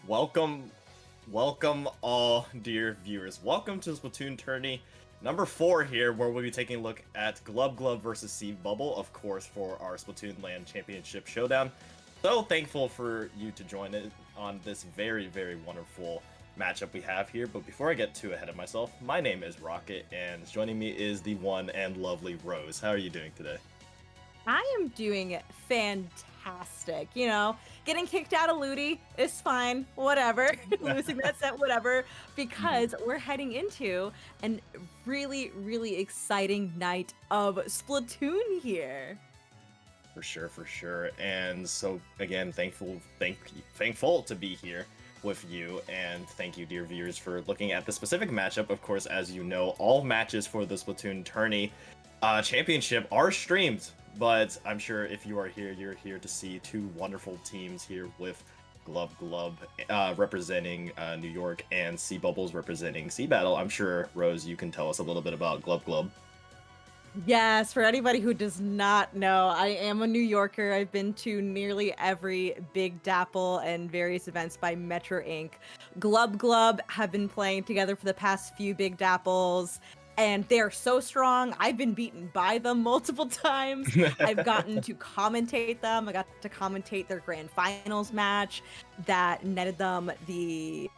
Welcome, welcome all dear viewers. Welcome to SplatoonTourney number 4 here, where we'll be taking a look at glub versus seabubble, of course, for our Splatoon LAN Championship Showdown. So thankful for you to join it on this very wonderful matchup we have here. But before I get too ahead of myself, my name is Rocket, and joining me is the one and lovely Rose. How are you doing today? I am doing fantastic. You know, getting kicked out of Ludi is fine, whatever. Losing that set, whatever, because we're heading into a really exciting night of Splatoon here. For sure. And so again, thankful to be here with you, and thank you, dear viewers, for looking at the specific matchup. Of course, as you know, all matches for the SplatoonTourney championship are streamed, but I'm sure if you are here, you're here to see two wonderful teams here with glub representing New York and seabubbles representing Sea Battle. I'm sure, Rose, you can tell us a little bit about glub. Yes, for anybody who does not know, I am a New Yorker. I've been to nearly every Big Dapple and various events by Metro Inc. Glub have been playing together for the past few Big Dapples, and they're so strong. I've been beaten by them multiple times. I've gotten to commentate them. I got to commentate their grand finals match that netted them the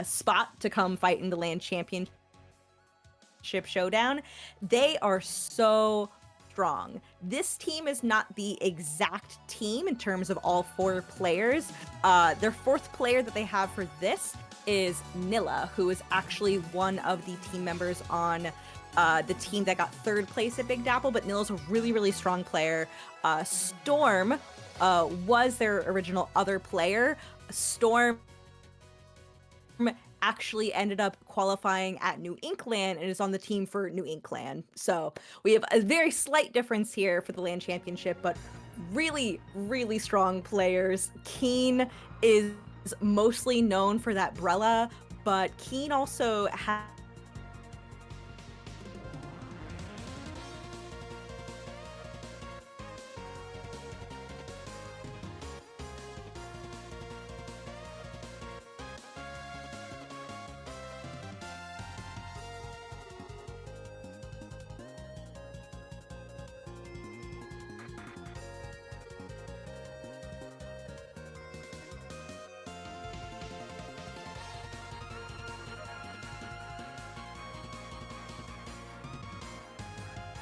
spot to come fight in the LAN Championship Showdown. They are so strong. This team is not the exact team in terms of all 4 players. Their 4th player that they have for this is Nilla, who is actually one of the team members on the team that got 3rd place at Big Dapple, but Nilla's a really strong player. Storm was their original other player. Storm actually ended up qualifying at New Ink LAN and is on the team for New Ink LAN. So we have a very slight difference here for the LAN Championship, but really strong players. Keen is mostly known for that Brella, but Keen also has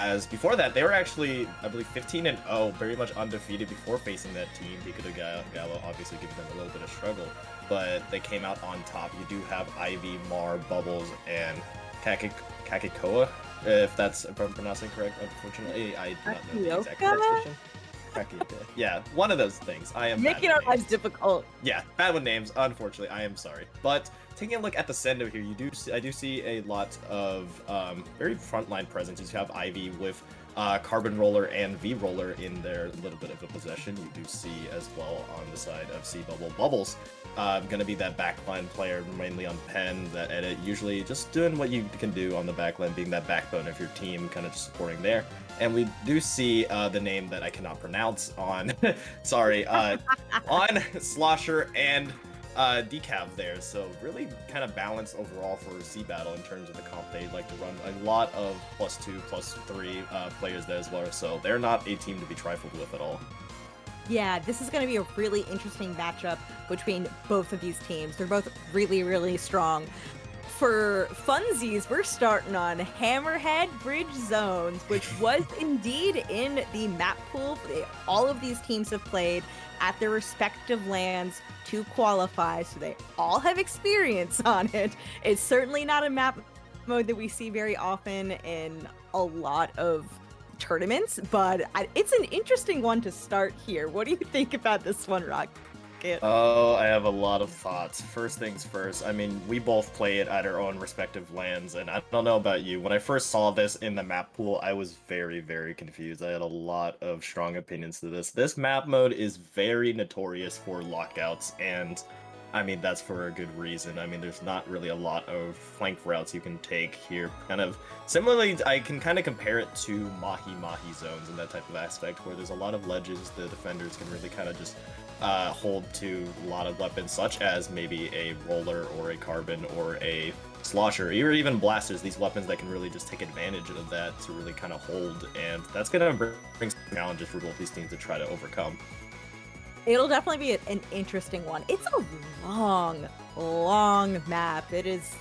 As before that, they were actually, I believe, 15-0, very much undefeated before facing that team. Pico de Gallo obviously giving them a little bit of struggle, but they came out on top. You do have Ivy, Mar, Bubbles, and Kakikoa, if I'm pronouncing correct. Unfortunately, I do not know the exact pronunciation. Yeah, one of those things. I am making our lives difficult. Yeah, bad with names. Unfortunately, I am sorry. But taking a look at the sendo here, I do see a lot of very frontline presence. You have Ivy with Carbon Roller and V Roller in their little bit of a possession. You do see as well on the side of seabubble Bubbles, going to be that backline player, mainly on pen, that edit, usually just doing what you can do on the backline, being that backbone of your team, kind of just supporting there. And we do see the name that I cannot pronounce on, sorry, on Slosher and Decav there. So really kind of balanced overall for Sea Battle in terms of the comp. They like to run a lot of +2, +3 players there as well. So they're not a team to be trifled with at all. Yeah, this is going to be a really interesting matchup between both of these teams. They're both really strong. For funsies, we're starting on Hammerhead Bridge Zones, which was indeed in the map pool. All of these teams have played at their respective lands to qualify, so they all have experience on it. It's certainly not a map mode that we see very often in a lot of tournaments, but it's an interesting one to start here. What do you think about this one, Rocket? Oh, I have a lot of thoughts. First things first, I mean, we both play it at our own respective lands, and I don't know about you. When I first saw this in the map pool, I was very confused. I had a lot of strong opinions to this. This map mode is very notorious for lockouts, and I mean, that's for a good reason. I mean, there's not really a lot of flank routes you can take here. Kind of similarly, I can kind of compare it to Mahi zones in that type of aspect, where there's a lot of ledges the defenders can really kind of just hold to a lot of weapons, such as maybe a roller or a carbon or a slosher, or even blasters, these weapons that can really just take advantage of that to really kind of hold, and that's going to bring some challenges for both these teams to try to overcome. It'll definitely be an interesting one. It's a long map. It is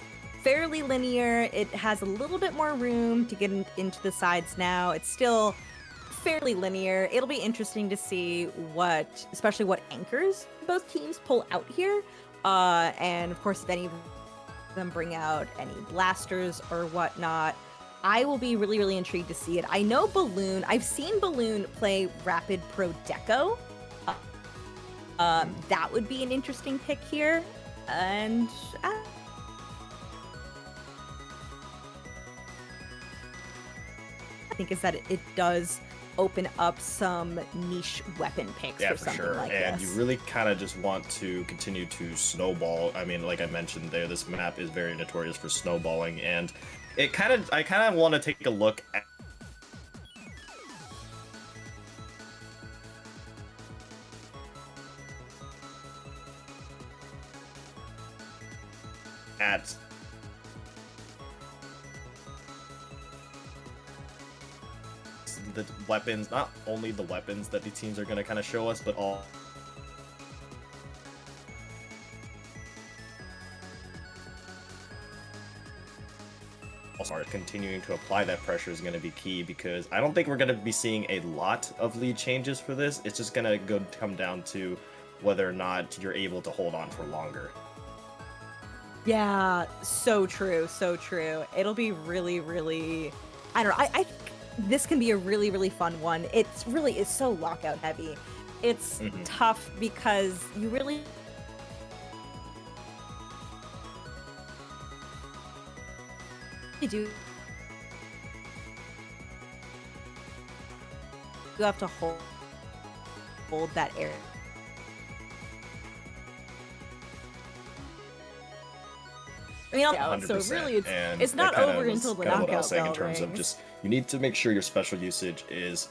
fairly linear. It has a little bit more room to get into the sides now. It's still fairly linear. It'll be interesting to see especially what anchors both teams pull out here. And of course, if any of them bring out any blasters or whatnot. I will be really intrigued to see it. I know Balloon, I've seen Balloon play Rapid Pro Deco. That would be an interesting pick here. And I think is that it does open up some niche weapon picks for something sure. like and this. You really kind of just want to continue to snowball. I mean, like I mentioned there, this map is very notorious for snowballing, and I kind of want to take a look at the weapons, not only the weapons that the teams are going to kind of show us, but all also continuing to apply that pressure is going to be key, because I don't think we're going to be seeing a lot of lead changes for this. It's just going to come down to whether or not you're able to hold on for longer. Yeah, so true. It'll be really, I don't know, I think this can be a really fun one. It's so lockout heavy. It's tough because you really do you have to hold that area. I mean, so really, it's not over until the knockout bell in terms rings. of just, you need to make sure your special usage is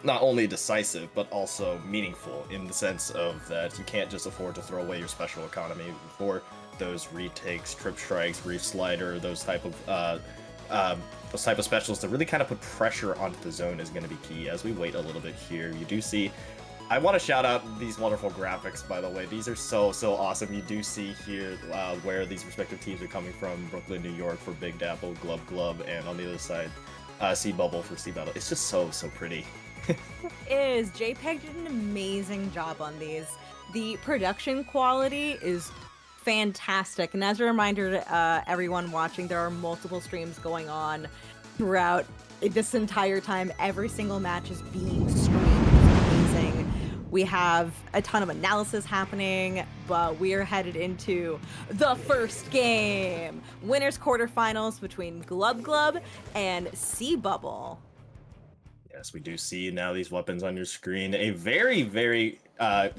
not only decisive, but also meaningful, in the sense of that you can't just afford to throw away your special economy for those retakes, trip strikes, reef slider, those type of specials to really kind of put pressure onto the zone is going to be key. As we wait a little bit here, you do see, I want to shout out these wonderful graphics, by the way. These are so awesome. You do see here where these respective teams are coming from. Brooklyn, New York for Big Dapple, Glub, and on the other side, Seabubble for Seabubble. It's just so pretty. It is. JPEG did an amazing job on these. The production quality is fantastic. And as a reminder to everyone watching, there are multiple streams going on throughout this entire time. Every single match is being streamed. It's amazing. We have a ton of analysis happening, but we are headed into the first game. Winners quarterfinals between Glub and Seabubble. Yes, we do see now these weapons on your screen. A very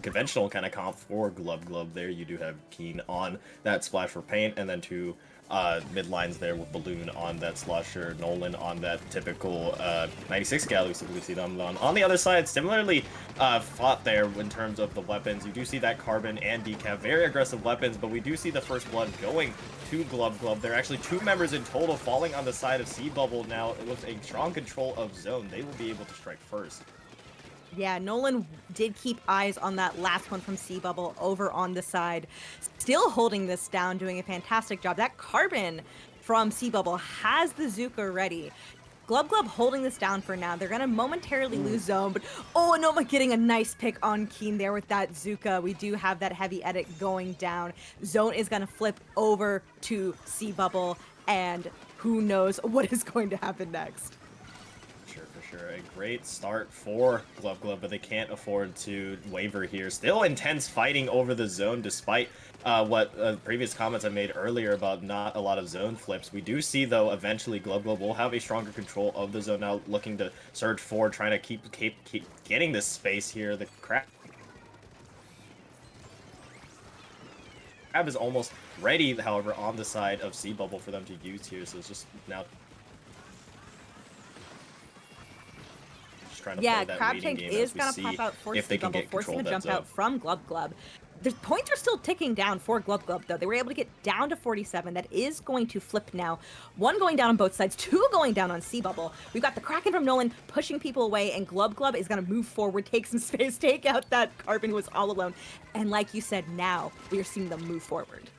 conventional kind of comp for Glub there. You do have Keen on that Splash for Paint, and then two mid lines there with Balloon on that Slosher, Nolan on that typical 96 gal we typically see them on. On the other side, similarly fought there in terms of the weapons. You do see that Carbon and Decaf, very aggressive weapons, but we do see the first blood going to Glub. There are actually two members in total falling on the side of Seabubble now with a strong control of zone. They will be able to strike first. Yeah, Nolan did keep eyes on that last one from Seabubble over on the side. Still holding this down, doing a fantastic job. That Carbon from Seabubble has the Zuka ready. Glub holding this down for now. They're going to momentarily lose zone, but Noma getting a nice pick on Keen there with that Zuka. We do have that heavy edit going down. Zone is going to flip over to Seabubble, and who knows what is going to happen next. Sure, a great start for Glub, but they can't afford to waver here. Still intense fighting over the zone, despite what previous comments I made earlier about not a lot of zone flips. We do see, though, eventually Glub will have a stronger control of the zone now, looking to surge forward, trying to keep getting this space here. The crack grab is almost ready, however, on the side of seabubble for them to use here. So it's just now just trying to play that Crab waiting Tank game is as we gonna see pop out for if they can seabubble, get forcing control a of that jump zone. out from glub. The points are still ticking down for glub, though. They were able to get down to 47. That is going to flip now. 1 going down on both sides, 2 going down on seabubble. We've got the Kraken from Nolan pushing people away, and glub is gonna move forward, take some space, take out that Carbon who was all alone. And like you said, now we are seeing them move forward.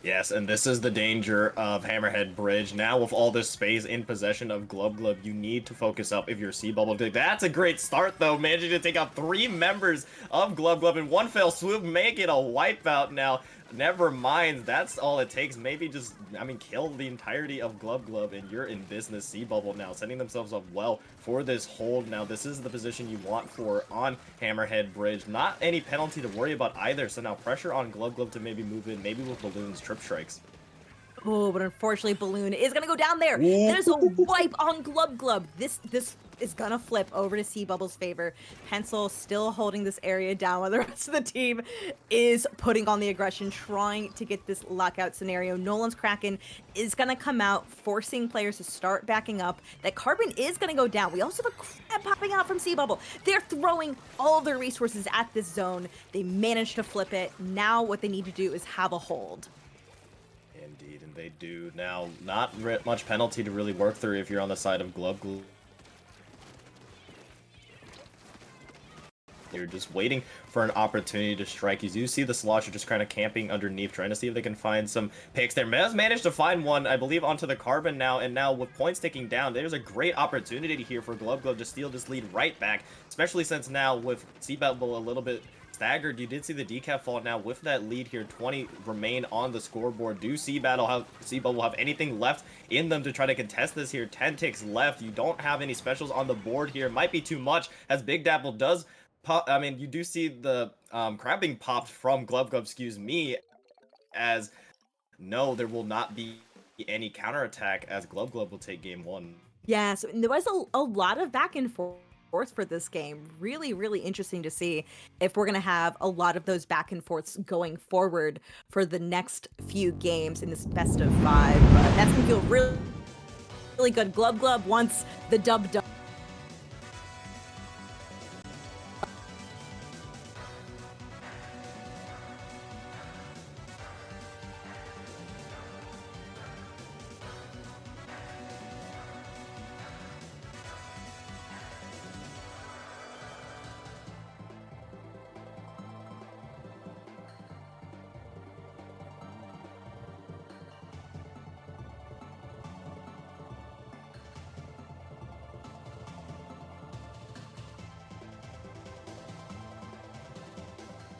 Yes, and this is the danger of Hammerhead Bridge. Now with all this space in possession of glub, you need to focus up if you're seabubble. That's a great start, though, managing to take out 3 members of glub in one fell swoop, make it a wipeout now. Never mind, that's all it takes. Maybe just, I mean, kill the entirety of glub, and you're in business. Seabubble now setting themselves up well for this hold. Now, this is the position you want for on Hammerhead Bridge. Not any penalty to worry about either, so now pressure on glub to maybe move in, maybe with Balloon's trip strikes. Oh, but unfortunately, Balloon is gonna go down there. Ooh. There's a wipe on glub. This is gonna flip over to seabubble's favor. Pencil still holding this area down while the rest of the team is putting on the aggression, trying to get this lockout scenario. Nolan's Kraken is gonna come out, forcing players to start backing up. That Carbon is gonna go down. We also have a crab popping out from seabubble. They're throwing all of their resources at this zone. They managed to flip it. Now what they need to do is have a hold. Indeed, and they do. Now, not much penalty to really work through if you're on the side of glub. You're just waiting for an opportunity to strike. You do see the Slosher just kind of camping underneath, trying to see if they can find some picks there. Mez managed to find one, I believe, onto the Carbon now, and now with points ticking down, there's a great opportunity here for glub to steal this lead right back, especially since now with seabubble a little bit staggered. You did see the decaf fall. Now with that lead here, 20 remain on the scoreboard. Do seabubble have anything left in them to try to contest this here? 10 ticks left. You don't have any specials on the board here. Might be too much as Big Dapple does pop. I mean, you do see the crab being popped from glub, excuse me, as no, there will not be any counterattack as glub will take game 1. Yeah, so there was a lot of back and forth for this game. Really interesting to see if we're going to have a lot of those back and forths going forward for the next few games in this best of 5. That's going to feel really good. Glub wants the dub.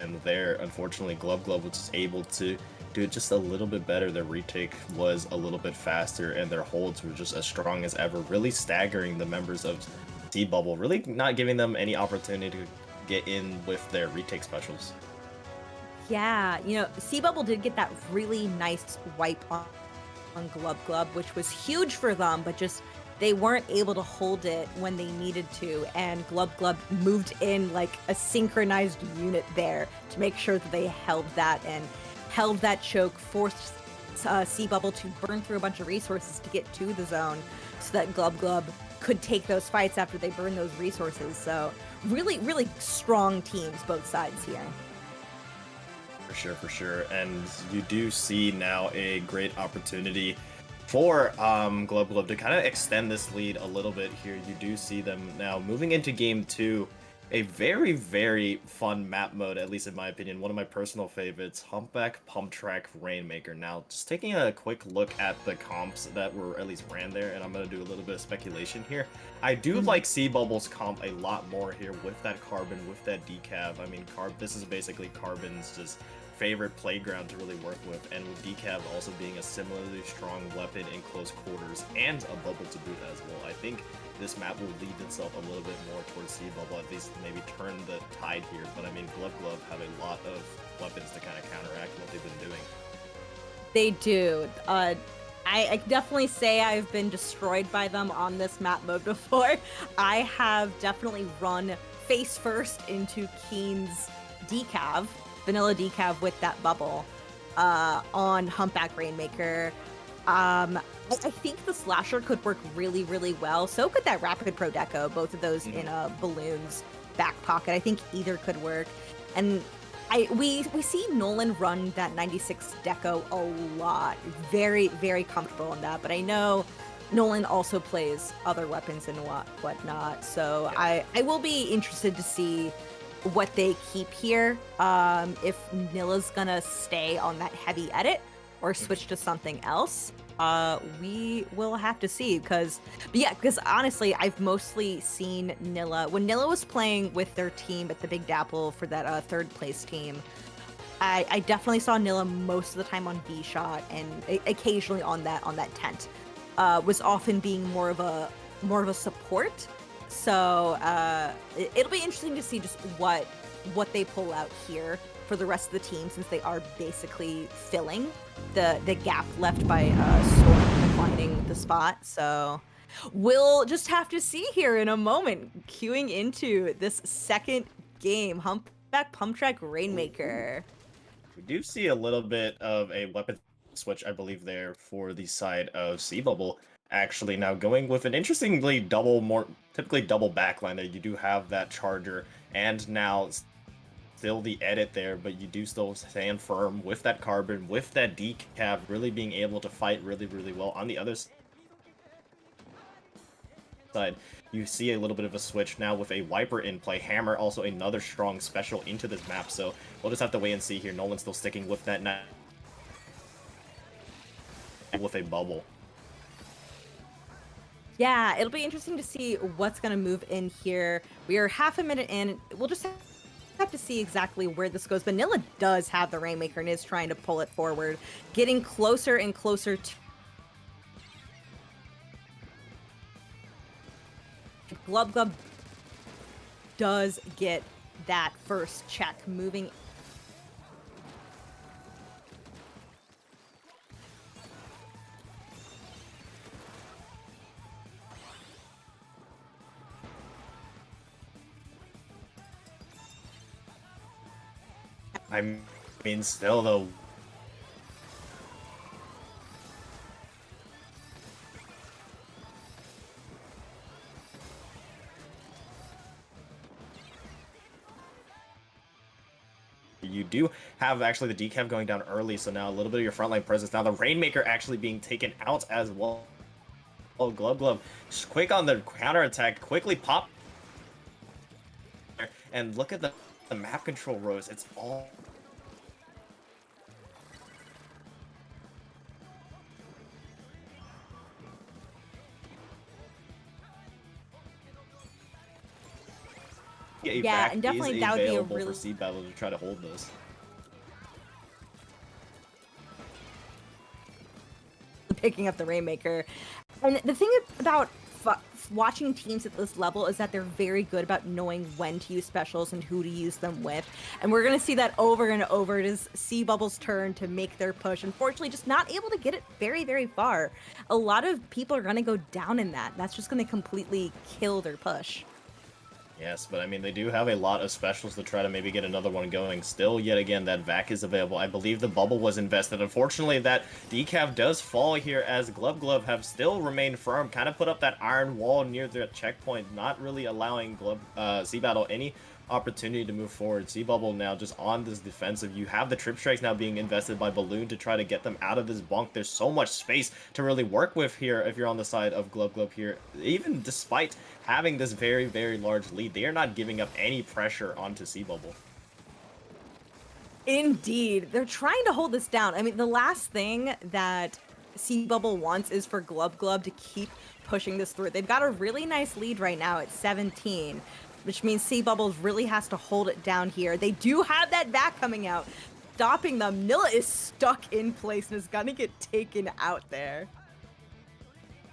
And there, unfortunately, glub was able to do it just a little bit better. Their retake was a little bit faster, and their holds were just as strong as ever, really staggering the members of seabubble, really not giving them any opportunity to get in with their retake specials. Yeah, you know, seabubble did get that really nice wipe on glub, which was huge for them, but just they weren't able to hold it when they needed to, and glub moved in like a synchronized unit there to make sure that they held that and held that choke, forced seabubble to burn through a bunch of resources to get to the zone so that glub could take those fights after they burn those resources. So really strong teams, both sides here. For sure. And you do see now a great opportunity for glub to kind of extend this lead a little bit here. You do see them now moving into game 2. A very fun map mode, at least in my opinion. One of my personal favorites, Humpback Pump Track Rainmaker. Now, just taking a quick look at the comps that were at least ran there, and I'm going to do a little bit of speculation here. I do like Seabubble's comp a lot more here with that Carbon, with that decav. I mean, this is basically Carbon's just favorite playground to really work with, and with decav also being a similarly strong weapon in close quarters and a bubble to boot as well. I think this map will lead itself a little bit more towards seabubble, at least maybe turn the tide here. But I mean, glub have a lot of weapons to kind of counteract what they've been doing. They do. I definitely say I've been destroyed by them on this map mode before. I have definitely run face first into Keen's decav, vanilla decav with that bubble. on Humpback Rainmaker. I think the Slasher could work really, really well. So could that Rapid Pro Deco, both of those in a Balloon's back pocket. I think either could work. And we see Nolan run that 96 Deco a lot. Very, very comfortable in that. But I know Nolan also plays other weapons and whatnot. So I will be interested to see what they keep here. If Nilla's gonna stay on that heavy edit or switch to something else. We will have to see because honestly, I've mostly seen Nilla when Nilla was playing with their team at the Big Dapple for that third place team. I definitely saw Nilla most of the time on B shot and occasionally on that tent. Was often being more of a support. So it'll be interesting to see just what they pull out here for the rest of the team, since they are basically filling the gap left by Storm declining the spot. So we'll just have to see here in a moment. Queuing into this second game, Humpback Pump Track Rainmaker. We do see a little bit of a weapon switch, I believe, there for the side of seabubble. Actually, now going with an interestingly typically double backline there. You do have that charger, and now still the edit there, but you do still stand firm with that carbon, with that decaf, really being able to fight really, really well. On the other side, you see a little bit of a switch now with a Wiper in play. Hammer, also another strong special into this map, so we'll just have to wait and see here. Nolan's still sticking with that with a bubble. Yeah, it'll be interesting to see what's going to move in here. We are half a minute in. We'll just have to see exactly where this goes. But Nilla does have the Rainmaker and is trying to pull it forward, getting closer and closer to Glub does get that first check moving. I mean, still though. You do have actually the decaf going down early, so now a little bit of your frontline presence. Now the Rainmaker actually being taken out as well. Oh, glub, just quick on the counterattack, quickly pop. And look at the map control rows. It's all yeah, and definitely that would be a really for seabubble to try to hold this. Picking up the Rainmaker. And the thing about watching teams at this level is that they're very good about knowing when to use specials and who to use them with. And we're going to see that over and over. It is seabubble's turn to make their push. Unfortunately, just not able to get it very, very far. A lot of people are going to go down in that. That's just going to completely kill their push. Yes, but I mean, they do have a lot of specials to try to maybe get another one going. Still, yet again, that vac is available. I believe the bubble was invested. Unfortunately, that decaf does fall here as glub have still remained firm. Kind of put up that iron wall near the checkpoint, not really allowing seabubble any opportunity to move forward. Seabubble now just on this defensive. You have the trip strikes now being invested by Balloon to try to get them out of this bunk. There's so much space to really work with here if you're on the side of glub here. Even despite having this very, very large lead, they are not giving up any pressure onto seabubble. Indeed. They're trying to hold this down. I mean, the last thing that seabubble wants is for glub to keep pushing this through. They've got a really nice lead right now at 17. Which means seabubble really has to hold it down here. They do have that vac coming out, stopping them. Nilla is stuck in place and is gonna get taken out there.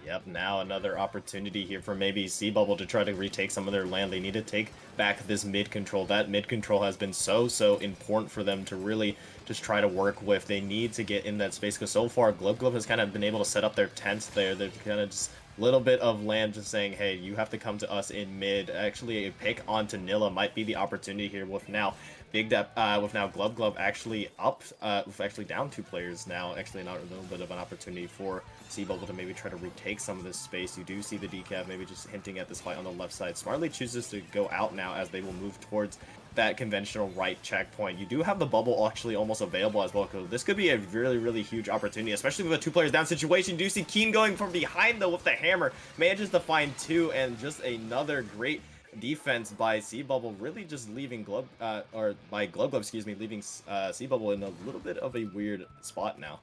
Yep, now another opportunity here for maybe seabubble to try to retake some of their land. They need to take back this mid control. That mid control has been so important for them to really just try to work with. They need to get in that space because so far glub has kind of been able to set up their tents there. They've kind of just little bit of land just saying, hey, you have to come to us in mid. Actually, a pick onto Nilla might be the opportunity here with now Big Dep with now glub actually up, with actually down 2 players now. Actually, not a little bit of an opportunity for seabubble to maybe try to retake some of this space. You do see the decaf maybe just hinting at this fight on the left side. Smartly chooses to go out now as they will move towards that conventional right checkpoint. You do have the bubble actually almost available as well, because this could be a really huge opportunity, especially with a 2 players down situation. You do see Keen going from behind though with the hammer, manages to find 2, and just another great defense by seabubble, really just leaving glub or by glub, excuse me, leaving seabubble in a little bit of a weird spot now.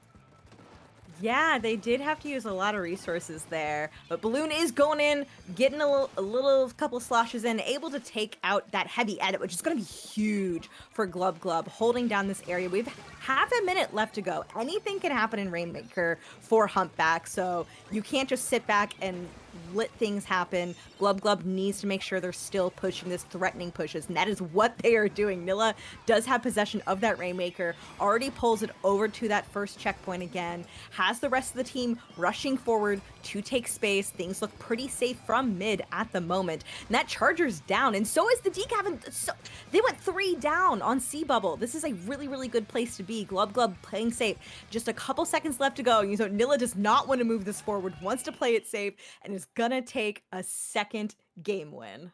Yeah, they did have to use a lot of resources there, but Balloon is going in, getting a little couple sloshes in, able to take out that heavy edit, which is going to be huge for glub, holding down this area. We've half a minute left to go. Anything can happen in Rainmaker for Humpback, so you can't just sit back and let things happen. Glub needs to make sure they're still pushing this threatening pushes, and that is what they are doing. Nilla does have possession of that Rainmaker, already pulls it over to that first checkpoint again, has the rest of the team rushing forward to take space. Things look pretty safe from mid at the moment, and that Charger's down, and so is the decaf, and so they went 3 down on seabubble. This is a really good place to be. Glub playing safe. Just a couple seconds left to go. You know, Nilla does not want to move this forward, wants to play it safe, and is gonna take a second game win.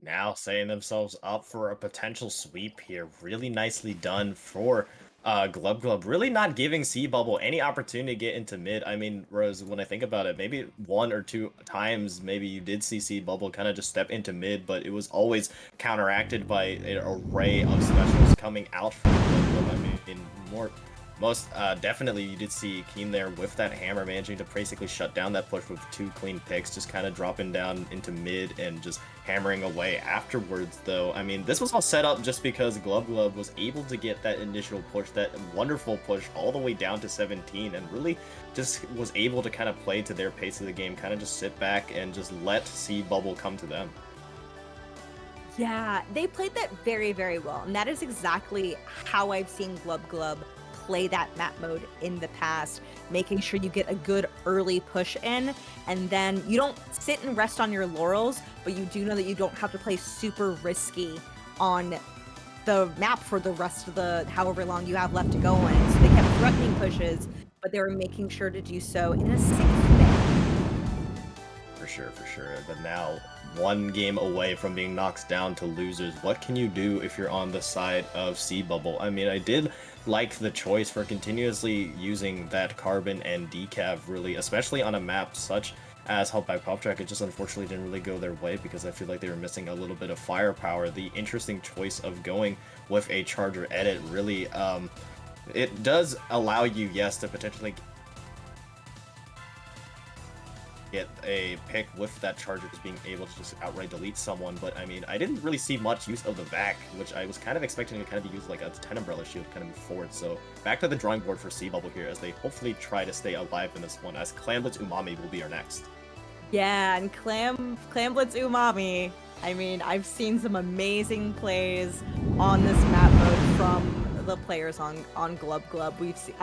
Now setting themselves up for a potential sweep here. Really nicely done for glub, really not giving seabubble any opportunity to get into mid. I mean, Rose, when I think about it, maybe 1 or 2 times maybe you did see seabubble kind of just step into mid, but it was always counteracted by an array of specials coming out from glub. I mean, most definitely you did see Keen there with that hammer, managing to basically shut down that push with 2 clean picks, just kind of dropping down into mid and just hammering away afterwards. Though, I mean, this was all set up just because glub was able to get that initial push, that wonderful push all the way down to 17, and really just was able to kind of play to their pace of the game, kind of just sit back and just let seabubble come to them. Yeah, they played that very well, and that is exactly how I've seen glub play that map mode in the past, making sure you get a good early push in, and then you don't sit and rest on your laurels, but you do know that you don't have to play super risky on the map for the rest of the however long you have left to go in. So they kept threatening pushes, but they were making sure to do so in a safe manner. For sure. But now, 1 game away from being knocked down to losers. What can you do if you're on the side of seabubble? I mean, I did like the choice for continuously using that carbon and decav, really, especially on a map such as Humpback Pop Track. It just unfortunately didn't really go their way because I feel like they were missing a little bit of firepower. The interesting choice of going with a Charger edit, really, it does allow you, yes, to potentially get a pick with that Charger, just being able to just outright delete someone. But I mean, I didn't really see much use of the vac, which I was kind of expecting to kind of be used like a 10 umbrella shield kind of move forward. So back to the drawing board for seabubble here as they hopefully try to stay alive in this one, as Clamblitz Umami will be our next. Yeah, and Clamblitz Umami, I mean, I've seen some amazing plays on this map mode from the players on glub. We've seen,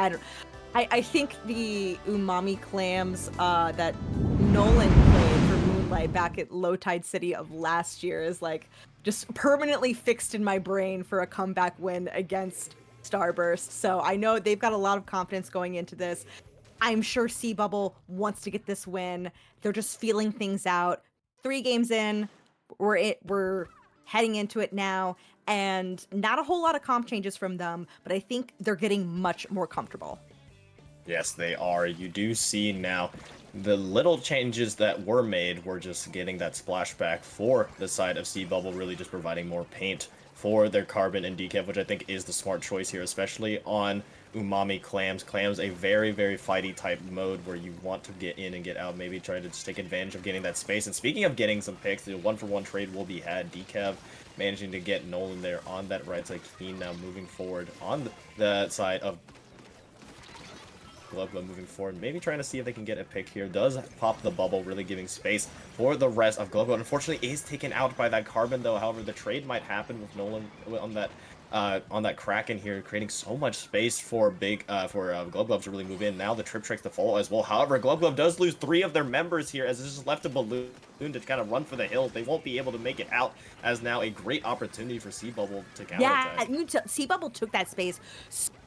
I think the Umami clams that Nolan played for Moonlight back at Low Tide City of last year is like just permanently fixed in my brain for a comeback win against Starburst. So I know they've got a lot of confidence going into this. I'm sure seabubble wants to get this win. They're just feeling things out. 3 games in, we're heading into it now, and not a whole lot of comp changes from them, but I think they're getting much more comfortable. Yes, they are. You do see now the little changes that were made were just getting that splashback for the side of seabubble, really just providing more paint for their carbon and decav, which I think is the smart choice here, especially on Umami clams. Clams, a very fighty type mode where you want to get in and get out, maybe try to just take advantage of getting that space. And speaking of getting some picks, the 1-for-1 trade will be had. Decav managing to get Nolan there on that right side. Keen now moving forward on the side of glub moving forward, maybe trying to see if they can get a pick here. Does pop the bubble, really giving space for the rest of glub. Unfortunately is taken out by that carbon though. However, the trade might happen with Nolan on that on that Kraken here, creating so much space for Glub Glub to really move in. Now the trip strikes to follow as well. However, Glub Glub does lose 3 of their members here as it's just left a balloon to kind of run for the hills. They won't be able to make it out as now a great opportunity for seabubble to counterattack. Yeah, seabubble took that space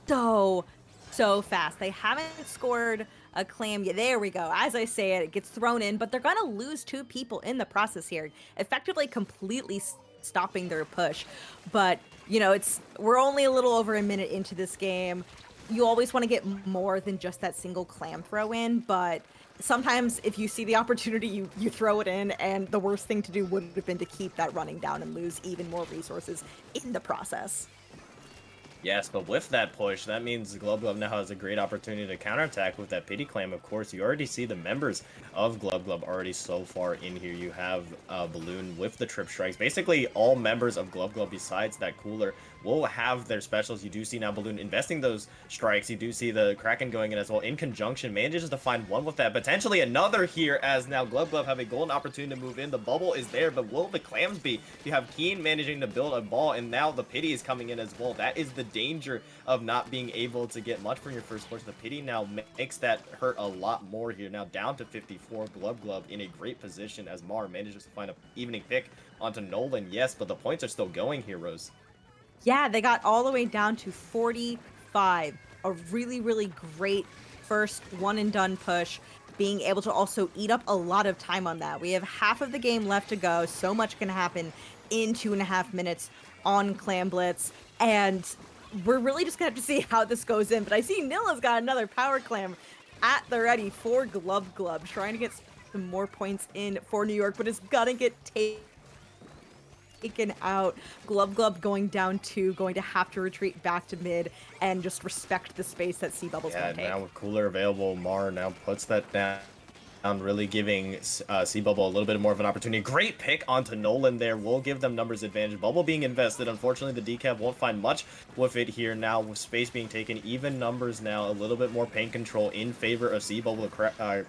so fast. They haven't scored a clam yet. There we go. As I say it gets thrown in, but they're gonna lose 2 people in the process here, effectively completely stopping their push. But you know, we're only a little over a minute into this game. You always want to get more than just that single clam throw in, but sometimes if you see the opportunity, you throw it in, and the worst thing to do would have been to keep that running down and lose even more resources in the process. Yes, but with that push, that means Glub Glub now has a great opportunity to counterattack with that Pity Clam. Of course, you already see the members of Glub Glub already so far in here. You have Balloon with the Trip Strikes. Basically, all members of Glub Glub besides that Cooler will have their specials. You do see now Balloon investing those strikes. You do see the Kraken going in as well in conjunction. Manages to find one with that. Potentially another here as now Glub Glub have a golden opportunity to move in. The bubble is there, but will the clams be? You have Keen managing to build a ball, and now the Pity is coming in as well. That is the danger of not being able to get much from your first push. The Pity now makes that hurt a lot more here. Now down to 54. Glub Glub in a great position as Mar manages to find a evening pick onto Nolan. Yes, but the points are still going here, Rose. Yeah, they got all the way down to 45. A really, really great first one and done push. Being able to also eat up a lot of time on that. We have half of the game left to go. So much can happen in 2.5 minutes on Clam Blitz. And we're really just gonna have to see how this goes in. But I see Nilla's got another power clam at the ready for Glub Glub, trying to get some more points in for New York, but it's gonna get taken out. Glub Glub going down 2, going to have to retreat back to mid and just respect the space that seabubble's gonna take. Now with Cooler available, Mar now puts that down, really giving seabubble a little bit more of an opportunity. Great pick onto Nolan there. Will give them numbers advantage. Bubble being invested. Unfortunately, the decaf won't find much with it here now. With space being taken, even numbers now. A little bit more paint control in favor of seabubble.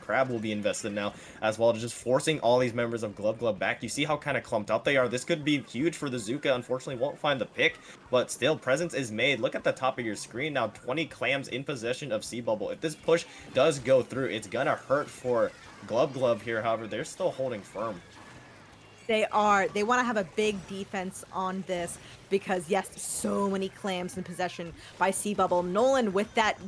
Crab will be invested now as well, just forcing all these members of Glub Glub back. You see how kind of clumped up they are. This could be huge for the Zuka. Unfortunately, won't find the pick, but still, presence is made. Look at the top of your screen now. 20 clams in possession of seabubble. If this push does go through, it's gonna hurt for Glub Glub here. However, they're still holding firm. They are. They want to have a big defense on this because, yes, so many clams in possession by seabubble. Nolan with that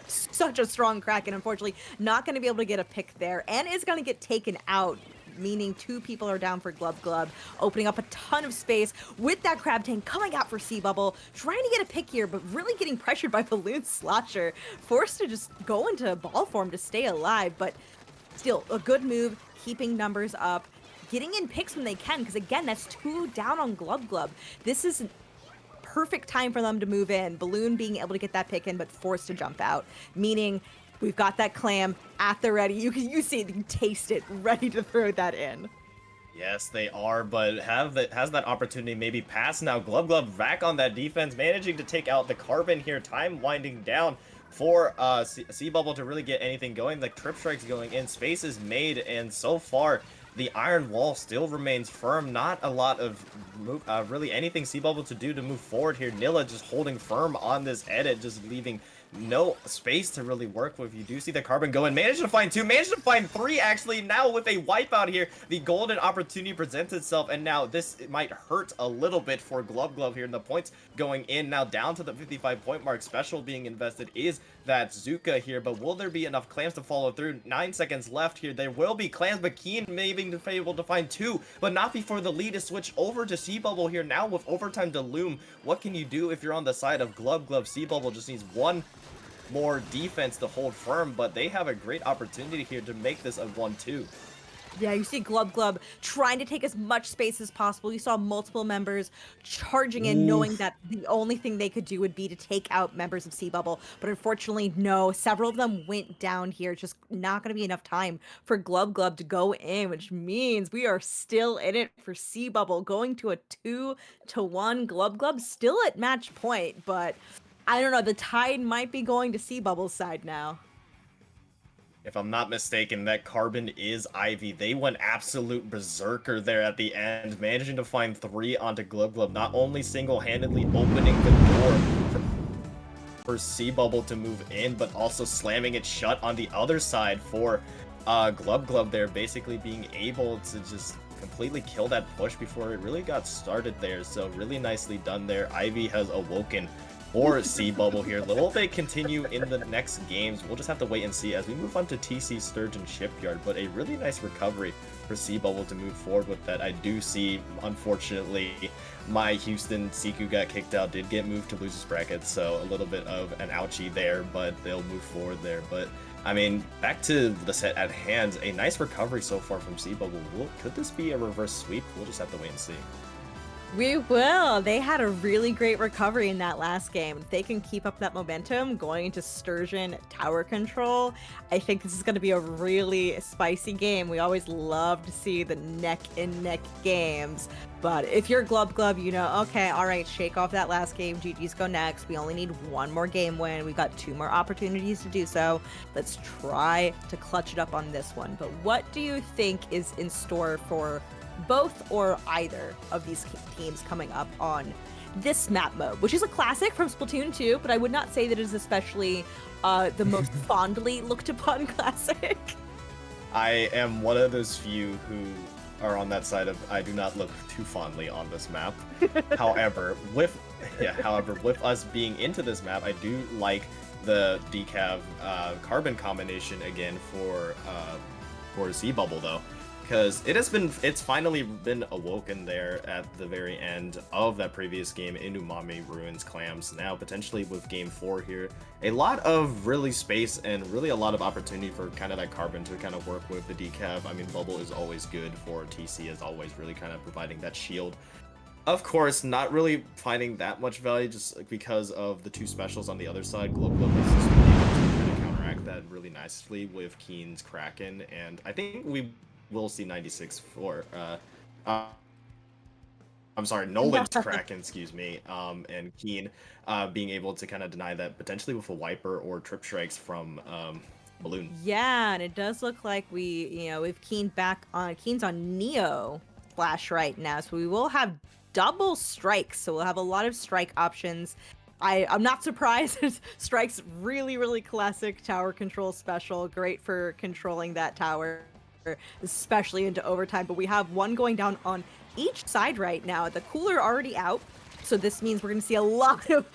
such a strong Kraken, unfortunately, not going to be able to get a pick there and is going to get taken out, meaning 2 people are down for Glub Glub, opening up a ton of space with that crab tank coming out for seabubble, trying to get a pick here, but really getting pressured by Balloon Slosher, forced to just go into ball form to stay alive, but still a good move, keeping numbers up, getting in picks when they can, because again, that's 2 down on Glub Glub. This is perfect time for them to move in. Balloon being able to get that pick in, but forced to jump out, meaning we've got that clam at the ready. You see it, you can taste it, ready to throw that in. Yes, they are, but has that opportunity maybe pass now. Glub Glub back on that defense, managing to take out the Carbon here. Time winding down for seabubble to really get anything going. The trip strikes going in, space is made, and so far the iron wall still remains firm. Not a lot of really anything seabubble to do to move forward here. Nilla just holding firm on this edit, just leaving no space to really work with. You do see the Carbon go and manage to find 2, manage to find 3 actually. Now with a wipeout here, the golden opportunity presents itself, and now this might hurt a little bit for Glub Glub here, and the points going in now down to the 55 point mark. Special being invested is that Zuka here, but will there be enough clams to follow through? 9 seconds left here. There will be clams, but Keen may be able to find 2, but not before the lead is switched over to seabubble here. Now with overtime to loom, what can you do if you're on the side of Glub Glub? Seabubble just needs 1 more defense to hold firm, but they have a great opportunity here to make this a 1-2. Yeah, you see Glub Glub trying to take as much space as possible. You saw multiple members charging in, knowing that the only thing they could do would be to take out members of seabubble. But unfortunately, no. Several of them went down here. Just not going to be enough time for Glub Glub to go in, which means we are still in it for seabubble, going to a 2-1. Glub Glub still at match point, but I don't know. The tide might be going to seabubble's side now. if I'm not mistaken, that Carbon is Ivy. They went absolute berserker there at the end, managing to find 3 onto Glub, not only single-handedly opening the door for seabubble to move in, but also slamming it shut on the other side for Glub there, basically being able to just completely kill that push before it really got started there. So really nicely done there. Ivy has awoken for seabubble here. Will they continue in the next games? We'll just have to wait and see as we move on to TC Sturgeon Shipyard, but a really nice recovery for seabubble to move forward with that. I do see, unfortunately, my Houston Siku got kicked out, did get moved to losers bracket, so a little bit of an ouchie there, but they'll move forward there. But I mean, back to the set at hand, a nice recovery so far from seabubble. Could this be a reverse sweep? We'll just have to wait and see. We will. They had a really great recovery in that last game. If they can keep up that momentum going into Sturgeon tower control, I think this is going to be a really spicy game. We always love to see the neck-and-neck games. But if you're Glub, you know, okay, all right, shake off that last game. GG's go next. We only need 1 more game win. We've got 2 more opportunities to do so. Let's try to clutch it up on this one. But what do you think is in store for both or either of these teams coming up on this map mode, which is a classic from Splatoon 2, but I would not say that it is especially the most fondly looked upon classic. I am one of those few who are on that side of I do not look too fondly on this map. However, with us being into this map, I do like the decav carbon combination again for seabubble though. Because it's finally been awoken there at the very end of that previous game in Umami Ruins Clams. Now potentially with game 4 here, a lot of really space and really a lot of opportunity for kind of that carbon to kind of work with the decav. I mean, bubble is always good for TC, as always, really kind of providing that shield. Of course, not really finding that much value just because of the 2 specials on the other side. Glub is just able to kind of counteract that really nicely with Keen's Kraken, and I think we'll see 96 for I'm sorry, Nolan's Kraken, excuse me, and Keen being able to kind of deny that potentially with a wiper or trip strikes from Balloon. Yeah, and it does look like with Keen back on, Keen's on Neo Flash right now, so we will have double strikes, so we'll have a lot of strike options. I'm not surprised. Strike's really classic tower control special, great for controlling that tower, especially into overtime. But we have 1 going down on each side right now. The cooler already out, so this means we're going to see a lot of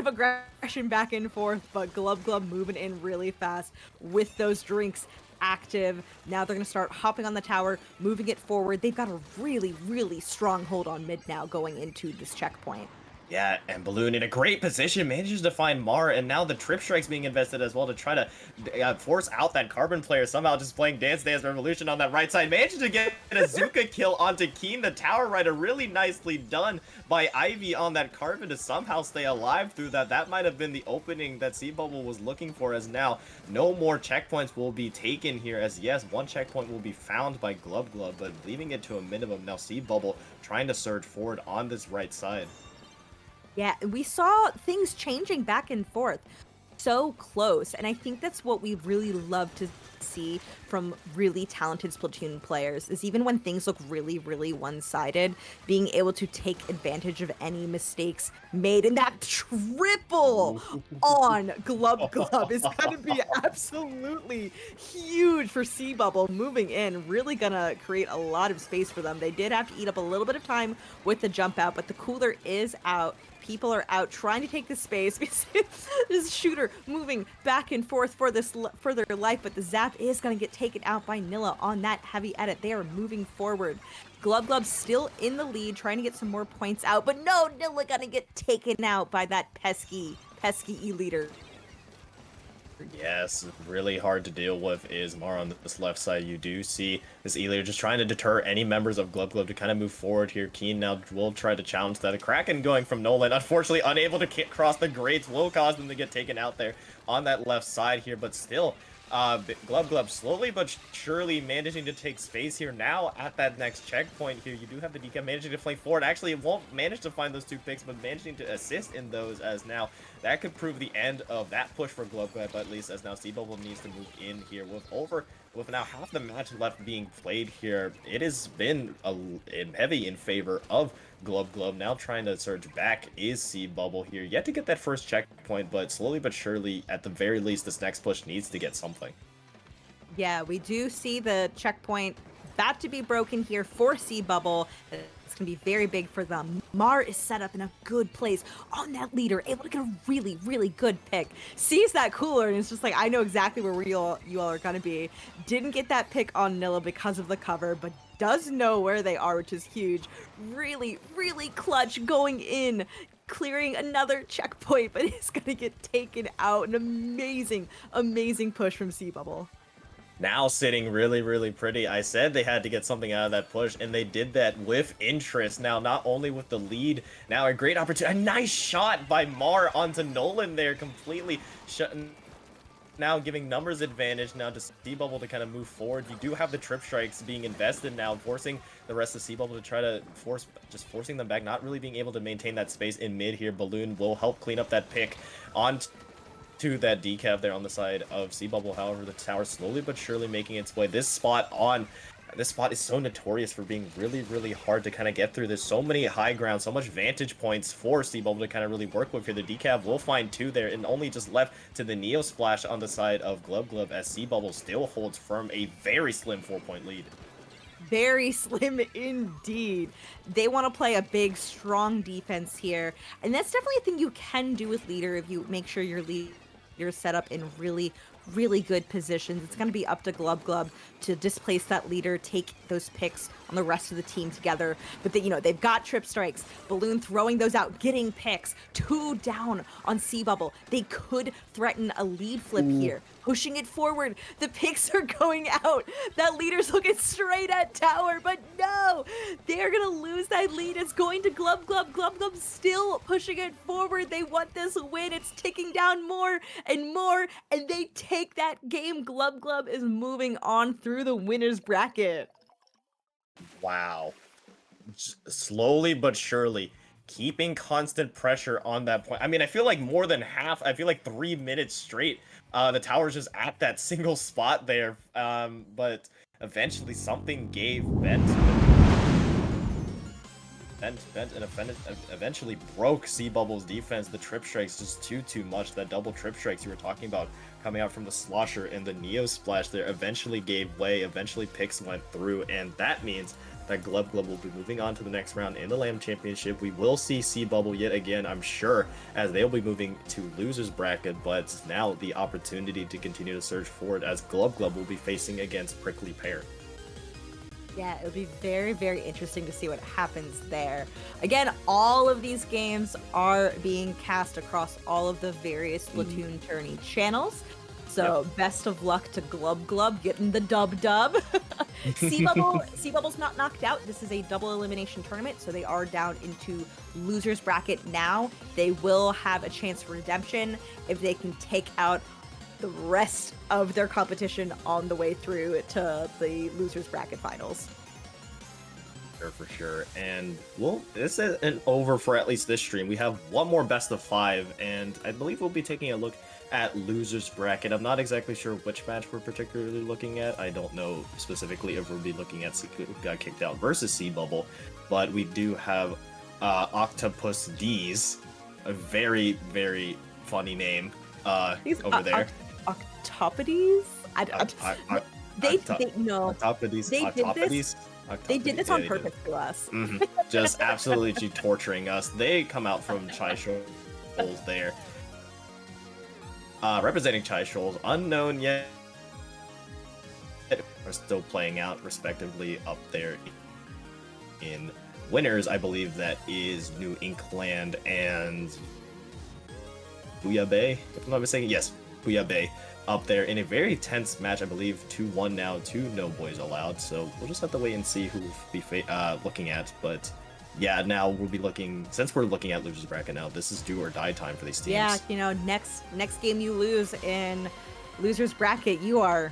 aggression back and forth. But Glub moving in really fast with those drinks active. Now they're going to start hopping on the tower, moving it forward. They've got a really strong hold on mid now going into this checkpoint. Yeah, and Balloon in a great position manages to find Mar, and now the trip strikes being invested as well to try to force out that carbon player, somehow just playing Dance Dance Revolution on that right side. Manages to get a Zuka kill onto Keen, the tower rider, really nicely done by Ivy on that carbon to somehow stay alive through that. That might have been the opening that seabubble was looking for, as now no more checkpoints will be taken here, as yes, 1 checkpoint will be found by Glub, but leaving it to a minimum. Now seabubble trying to surge forward on this right side. Yeah, we saw things changing back and forth so close, and I think that's what we really love to see from really talented Splatoon players, is even when things look really one-sided, being able to take advantage of any mistakes made. And that triple on Glub is going to be absolutely huge for seabubble moving in, really gonna create a lot of space for them. They did have to eat up a little bit of time with the jump out, but the cooler is out. People are out trying to take the space. This shooter moving back and forth for their life, but the zap is going to get taken out by Nilla on that heavy edit. They are moving forward. Glub still in the lead, trying to get some more points out, but no, Nilla gonna get taken out by that pesky E-leader. Yes, really hard to deal with is Mar on this left side. You do see this E-leader just trying to deter any members of Glub to kind of move forward here. Keen now will try to challenge that. A Kraken going from Nolan, unfortunately unable to cross the grates, will cause them to get taken out there on that left side here, but still Glub slowly but surely managing to take space here now at that next checkpoint here. You do have the DK managing to flame forward. Actually, it won't manage to find those 2 picks, but managing to assist in those, as now that could prove the end of that push for Glub, but at least as now seabubble needs to move in here with now half the match left being played here. It has been heavy in favor of Glub. Now trying to surge back is seabubble here. Yet to get that first checkpoint, but slowly but surely, at the very least, this next push needs to get something. Yeah, we do see the checkpoint about to be broken here for seabubble. It's going to be very big for them. Mar is set up in a good place on that leader, able to get a really, really good pick. Sees that cooler and it's just like, I know exactly where you all are going to be. Didn't get that pick on Nilla because of the cover, but does know where they are, which is huge. Really, really clutch going in, clearing another checkpoint, but he's going to get taken out. An amazing, amazing push from seabubble. Now sitting really, really pretty. I said they had to get something out of that push, and they did that with interest. Now, not only with the lead, now a great opportunity. A nice shot by Mar onto Nolan there, completely shutting. Now giving numbers advantage now to seabubble to kind of move forward. You do have the trip strikes being invested now, forcing the rest of seabubble to try to forcing them back, not really being able to maintain that space in mid here. Balloon will help clean up that pick on to that decap there on the side of seabubble. However, the tower slowly but surely making its way. This spot is so notorious for being really, really hard to kind of get through. There's so many high ground, so much vantage points for seabubble to kind of really work with here. The decap will find 2 there, and only just left to the Neo Splash on the side of Glub as seabubble still holds firm a very slim 4-point lead. Very slim indeed. They want to play a big, strong defense here, and that's definitely a thing you can do with leader if you make sure your leader is set up in really, really good positions. It's going to be up to Glub to displace that leader, take those picks on the rest of the team together. But they've got trip strikes. Balloon throwing those out, getting picks. 2 down on seabubble. They could threaten a lead flip here, pushing it forward. The picks are going out. That leader's looking straight at tower, but no, they're gonna lose that lead. It's going to Glub still pushing it forward. They want this win. It's ticking down more and more, and they take that game. Glub is moving on through the winner's bracket. Wow. Slowly but surely keeping constant pressure on that point. I mean, I feel like more than half, I feel like 3 minutes straight, the tower's just at that single spot there. But eventually something gave vent and eventually broke seabubble's defense. The trip strikes just too much. That double trip strikes you were talking about coming out from the slosher and the Neo Splash there eventually gave way. Eventually picks went through, and that means that Glub will be moving on to the next round in the LAN Championship. We will see seabubble yet again, I'm sure, as they'll be moving to losers bracket, but now the opportunity to continue to surge forward as Glub will be facing against Prickly Pear. Yeah, it'll be very, very interesting to see what happens there. Again, all of these games are being cast across all of the various SplatoonTourney channels. So best of luck to Glub getting the dub. Seabubble's not knocked out. This is a double elimination tournament, so they are down into losers bracket now. They will have a chance for redemption if they can take out the rest of their competition on the way through to the losers bracket finals. For sure. And well, this is an over for at least this stream. We have one more best of 5, and I believe we'll be taking a look at losers bracket. I'm not exactly sure which match we're particularly looking at. I don't know specifically if we'll be looking at got kicked out versus seabubble, but we do have Octopus D's, a very, very funny name over there. Octopodes? They did this on purpose to us. Just absolutely torturing us. They come out from Chai Shoals there. Representing Chai Shoals, unknown yet, are still playing out respectively up there in winners. I believe that is New Inkland and Booyah Bay, if I'm not mistaken. Yes, Booyah Bay up there in a very tense match. I believe 2-1 now, 2 no boys allowed. So we'll just have to wait and see who we'll be looking at. But yeah, now we'll be looking, since we're looking at losers bracket now, this is do or die time for these teams. Yeah, next game you lose in losers bracket, you are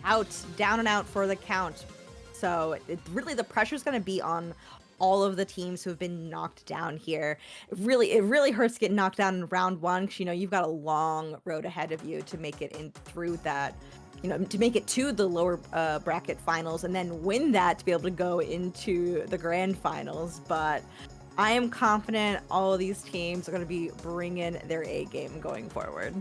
out, down and out for the count. So really the pressure's going to be on all of the teams who have been knocked down here. It really hurts to get knocked down in round one because, you know, you've got a long road ahead of you to make it in through that, you know, to make it to the lower bracket finals and then win that to be able to go into the grand finals. But I am confident all of these teams are going to be bringing their A game going forward.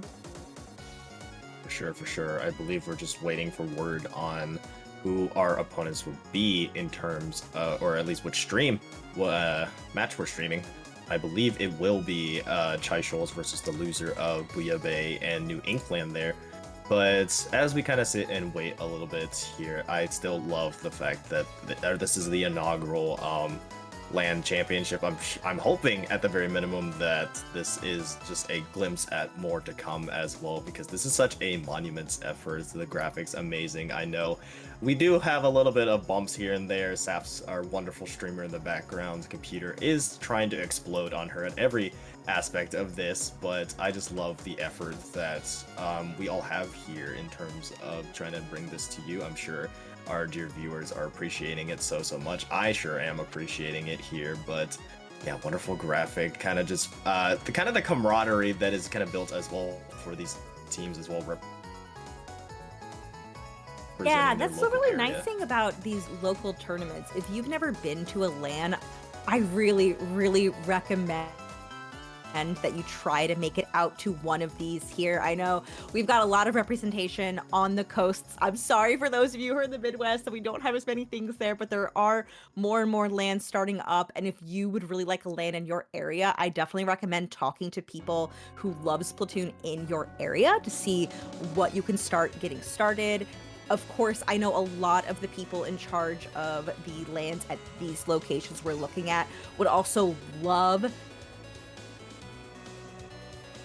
For sure. I believe we're just waiting for word on who our opponents will be in terms, or at least which stream, match we're streaming. I believe it will be Chai Shoals versus the loser of Booyah Bay and New Inkland there. But as we kind of sit and wait a little bit here, I still love the fact that this is the inaugural LAN Championship. I'm hoping at the very minimum that this is just a glimpse at more to come as well, because this is such a monument's effort. The graphics amazing. I know we do have a little bit of bumps here and there. Saf's our wonderful streamer in the background. Computer is trying to explode on her at every aspect of this, but I just love the effort that we all have here in terms of trying to bring this to you. I'm sure our dear viewers are appreciating it so much. I sure am appreciating it here, but yeah, wonderful graphic, kind of just the camaraderie that is kind of built as well for these teams as well. Yeah, that's the really nice thing about these local tournaments. If you've never been to a LAN, I really recommend that you try to make it out to one of these here. I know we've got a lot of representation on the coasts. I'm sorry for those of you who are in the Midwest that we don't have as many things there, but there are more and more LANs starting up. And if you would really like a LAN in your area, I definitely recommend talking to people who love Splatoon in your area to see what you can start getting started. Of course, I know a lot of the people in charge of the LANs at these locations we're looking at would also love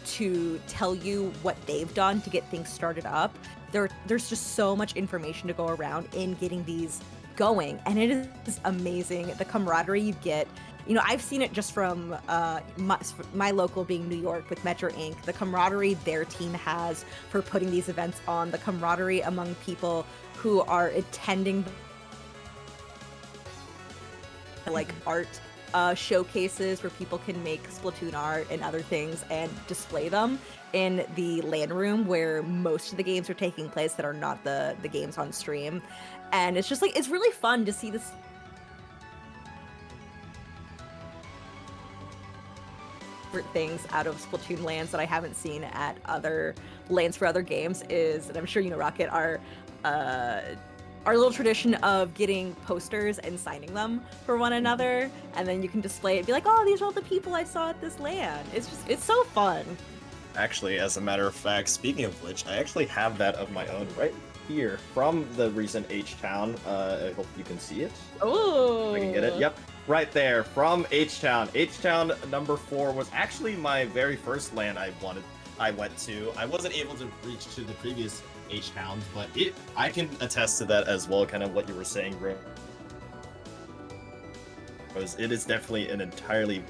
to tell you what they've done to get things started up. There's just so much information to go around in getting these going, and it is amazing the camaraderie you get. You know, I've seen it just from my local being New York with Metro Inc. The camaraderie their team has for putting these events on, the camaraderie among people who are attending like art showcases where people can make Splatoon art and other things and display them in the LAN room where most of the games are taking place that are not the games on stream. And it's just like, it's really fun to see this things out of Splatoon LANs that I haven't seen at other LANs for other games is, and I'm sure you know, Rocket, our little tradition of getting posters and signing them for one another, and then you can display it and be like, oh, these are all the people I saw at this LAN. It's so fun. Actually, as a matter of fact, speaking of which, I actually have that of my own right here from the recent H-Town. I hope you can see it. Oh, I can get it. Yep, right there from H-Town. H-Town number 4 was actually my very first LAN I went to. I wasn't able to reach to the previous H-Towns, but I can attest to that as well, kind of what you were saying, Rick. It is definitely an entirely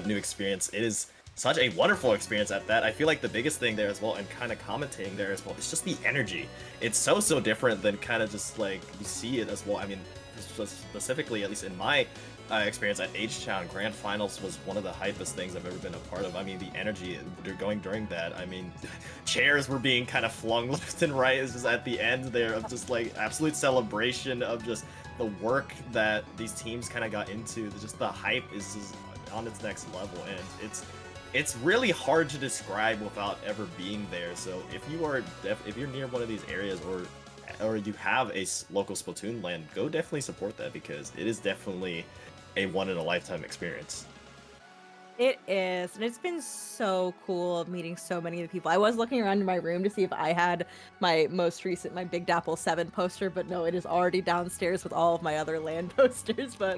new experience. It is such a wonderful experience at that. I feel like the biggest thing there as well, and kind of commentating there as well, it's just the energy. It's so different than kind of just like you see it as well. I mean, specifically, at least in my experience at H-Town, Grand Finals was one of the hypest things I've ever been a part of. I mean, the energy going during that, I mean, chairs were being kind of flung left and right. It's just at the end there of just like absolute celebration of just the work that these teams kind of got into. Just the hype is just on its next level, and it's really hard to describe without ever being there. So if you're near one of these areas, or you have a local Splatoon LAN, go definitely support that, because it is definitely a one-in-a-lifetime experience. It is, and it's been so cool meeting so many of the people. I was looking around in my room to see if I had my most recent, my Big Dapple 7 poster, but no, it is already downstairs with all of my other LAN posters. But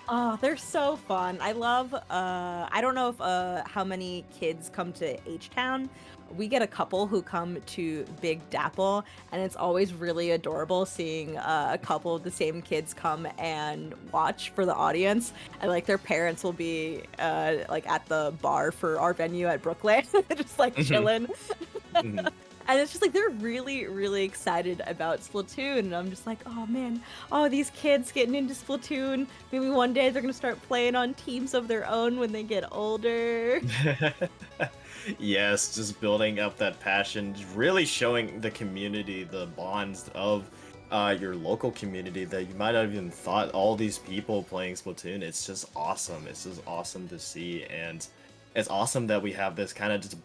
oh, they're so fun. I love, I don't know if how many kids come to H-Town. We get a couple who come to Big Dapple, and it's always really adorable seeing a couple of the same kids come and watch for the audience, and like their parents will be like at the bar for our venue at Brooklyn, just like chilling. And it's just like they're really, really excited about Splatoon, and I'm just like, oh man, oh these kids getting into Splatoon. Maybe one day they're gonna start playing on teams of their own when they get older. Yes, just building up that passion, really showing the community the bonds of your local community that you might have even thought all these people playing Splatoon. It's just awesome. It's just awesome to see, and it's awesome that we have this kind of just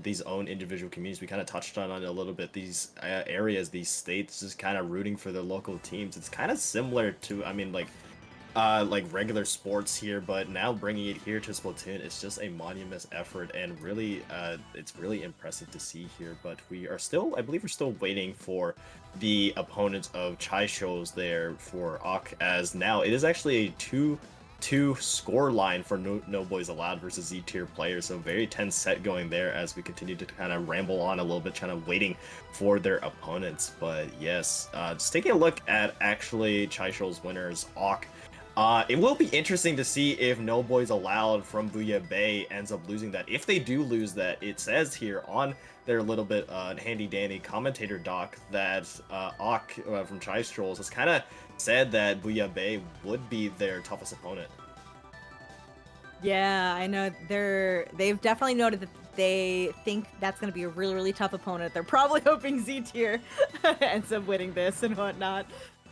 these own individual communities. We kind of touched on it a little bit. These areas, these states, just kind of rooting for their local teams. It's kind of similar to, I mean, like regular sports here, but now bringing it here to Splatoon, it's just a monumentous effort, and really, it's really impressive to see here. But we are still, I believe we're still waiting for the opponents of Chai Shows there for Ok, as now it is actually a 2-2 score line for no Boys Allowed versus Z tier players, so very tense set going there as we continue to kind of ramble on a little bit, kind of waiting for their opponents. But yes, just taking a look at actually Chai Show's winners, Ok. It will be interesting to see if No Boys Allowed from Booyah Bay ends up losing that. If they do lose that, it says here on their little bit handy-dandy commentator doc that Ok from Chai Strolls has kind of said that Booyah Bay would be their toughest opponent. Yeah, I know they've definitely noted that they think that's going to be a really, really tough opponent. They're probably hoping Z tier ends up winning this and whatnot.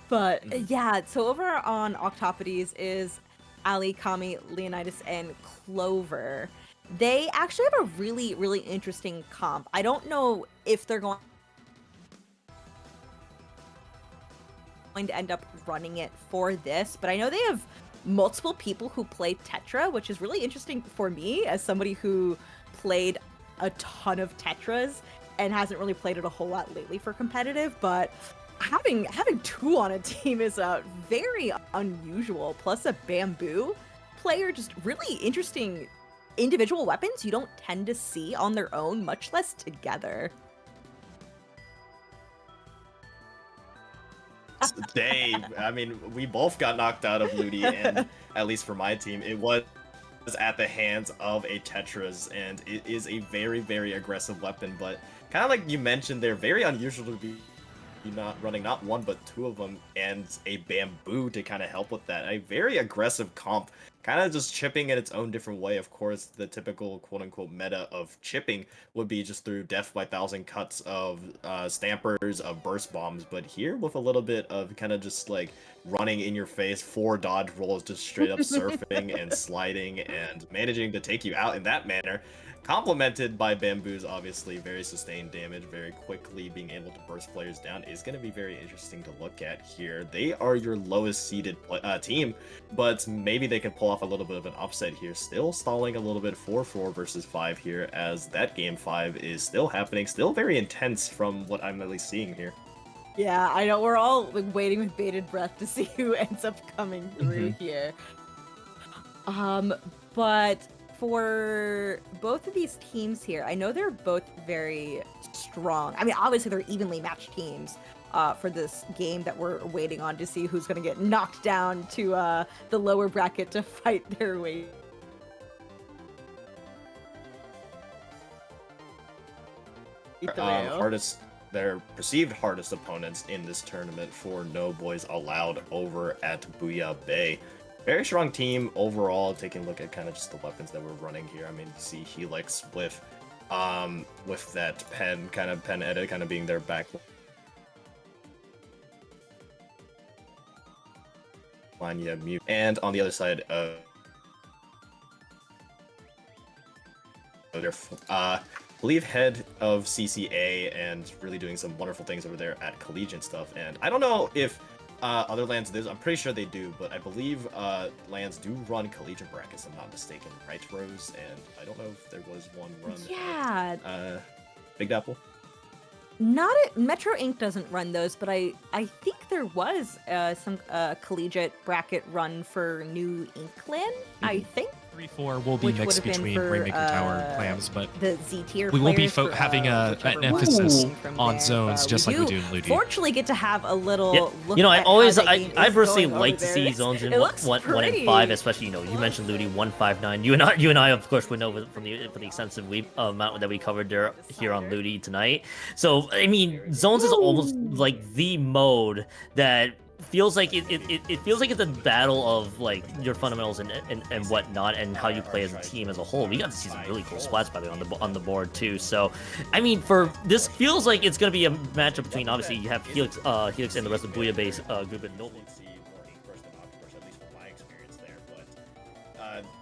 But yeah, so over on Octopodes is Ali, Kami, Leonidas, and Clover. They actually have a really, really interesting comp. I don't know if they're going to end up running it for this, but I know they have multiple people who play Tetra, which is really interesting for me as somebody who played a ton of Tetras and hasn't really played it a whole lot lately for competitive, but having two on a team is very unusual. Plus a bamboo player, just really interesting individual weapons you don't tend to see on their own, much less together. I mean, we both got knocked out of Ludi, and at least for my team, it was at the hands of a Tetris, and it is a very, very aggressive weapon. But kind of like you mentioned, they're very unusual to be not running not one but two of them, and a bamboo to kind of help with that. A very aggressive comp, kind of just chipping in its own different way. Of course, the typical quote-unquote meta of chipping would be just through death by 1,000 cuts of stampers, of burst bombs, but here with a little bit of kind of just like running in your face, 4 dodge rolls, just straight up surfing and sliding and managing to take you out in that manner. Complemented by Bamboo's obviously very sustained damage, very quickly being able to burst players down is going to be very interesting to look at here. They are your lowest seeded team, but maybe they can pull off a little bit of an upset here. Still stalling a little bit 4-4 versus 5 here, as that game 5 is still happening, still very intense from what I'm at least seeing here. Yeah, I know, we're all like waiting with bated breath to see who ends up coming through here. But for both of these teams here, I know they're both very strong. I mean, obviously they're evenly matched teams for this game that we're waiting on to see who's going to get knocked down to the lower bracket to fight their way. Their perceived hardest opponents in this tournament for No Boys Allowed over at Booyah Bay. Very strong team overall, taking a look at kind of just the weapons that we're running here. I mean, you see Helix with that pen edit kind of being their back line. You have Mute, and on the other side their I believe head of CCA, and really doing some wonderful things over there at Collegiate stuff. And I don't know if other LANs do, I'm pretty sure they do, but I believe LANs do run collegiate brackets, if I'm not mistaken, right, Rose? And I don't know if there was one run at Big Apple. Not at Metro Inc. doesn't run those, but I think there was some collegiate bracket run for New Inkland, I think. 3-4 will be which would mixed have been between for Rainmaker Tower clams, but the Z tier. we will be players for, having an whichever emphasis one from on there. zones, just We like we do in Ludi. Fortunately, get to have a little Yeah. look You know, I at always, how that game I is personally going like over to there. see zones in It looks 1 and pretty. 5, especially, you know, you mentioned Ludi 159. You and I, of course, would know from the extensive amount that we covered there here on Ludi tonight. So, I mean, zones is almost like the mode that feels like it feels like it's a battle of like your fundamentals and whatnot, and how you play as a team as a whole. We got to see some really cool splats by the way on the board too. So, I mean, for this feels like it's gonna be a matchup between, obviously you have Helix and the rest of Booyah base group and Noble.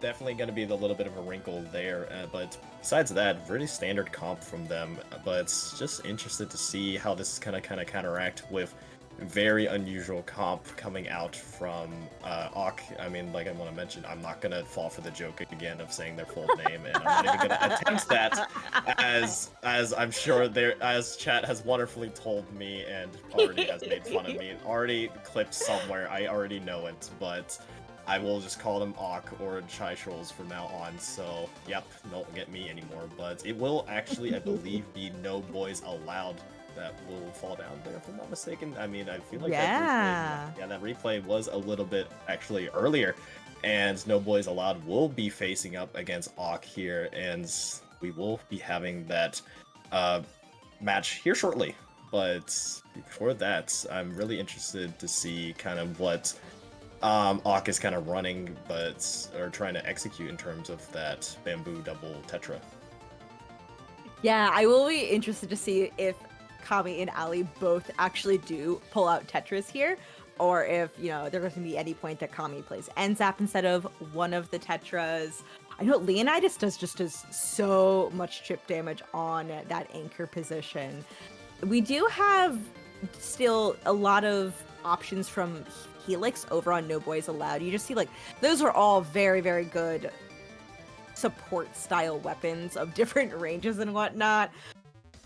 Definitely going to be a little bit of a wrinkle there, but besides that, really standard comp from them. But just interested to see how this is kind of counteract with very unusual comp coming out from Auk. I mean, like I want to mention, I'm not gonna fall for the joke again of saying their full name, and I'm not even gonna attempt that, as I'm sure as chat has wonderfully told me and already has made fun of me, already clipped somewhere. I already know it, but I will just call them Auk or Chai Trolls from now on. So, yep, don't get me anymore. But it will actually, I believe, be No Boys Allowed that will fall down there, if I'm not mistaken. I mean, I feel like that replay was a little bit actually earlier, and No Boys Allowed will be facing up against Auk here, and we will be having that match here shortly. But before that, I'm really interested to see kind of what Auk is kind of running, or trying to execute in terms of that bamboo double tetra. Yeah, I will be interested to see if Kami and Ali both actually do pull out Tetris here, or if, you know, there doesn't be any point that Kami plays NZAP instead of one of the Tetras. I know Leonidas does so much chip damage on that anchor position. We do have still a lot of options from Helix over on No Boys Allowed. You just see, like, those are all very, very good support style weapons of different ranges and whatnot.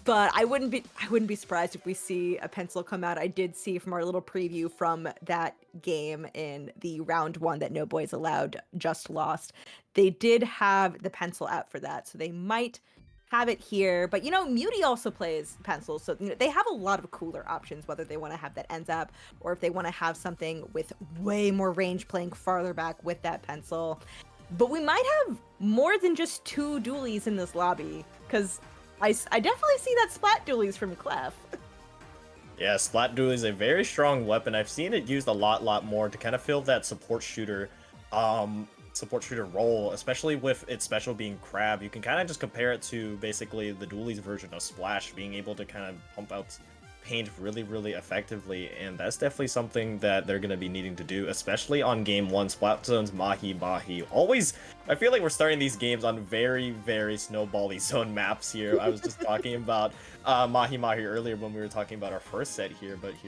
But I wouldn't be surprised if we see a pencil come out. I did see from our little preview from that game in the round 1 that No Boys Allowed just lost. They did have the pencil out for that, so they might have it here. But, you know, Muty also plays pencils, so, you know, they have a lot of cooler options, whether they want to have that NZAP or if they want to have something with way more range playing farther back with that pencil. But we might have more than just 2 dualies in this lobby, because I definitely see that Splat dualies from Clef. Yeah, Splat Duel is a very strong weapon. I've seen it used a lot more to kind of fill that support shooter role, especially with its special being Crab. You can kind of just compare it to basically the dualies version of Splash, being able to kind of pump out paint really effectively, and that's definitely something that they're going to be needing to do, especially on game 1. Splat Zone's Mahi. Always, I feel like we're starting these games on very snowbally zone maps here. I was just talking about Mahi earlier when we were talking about our first set here, but here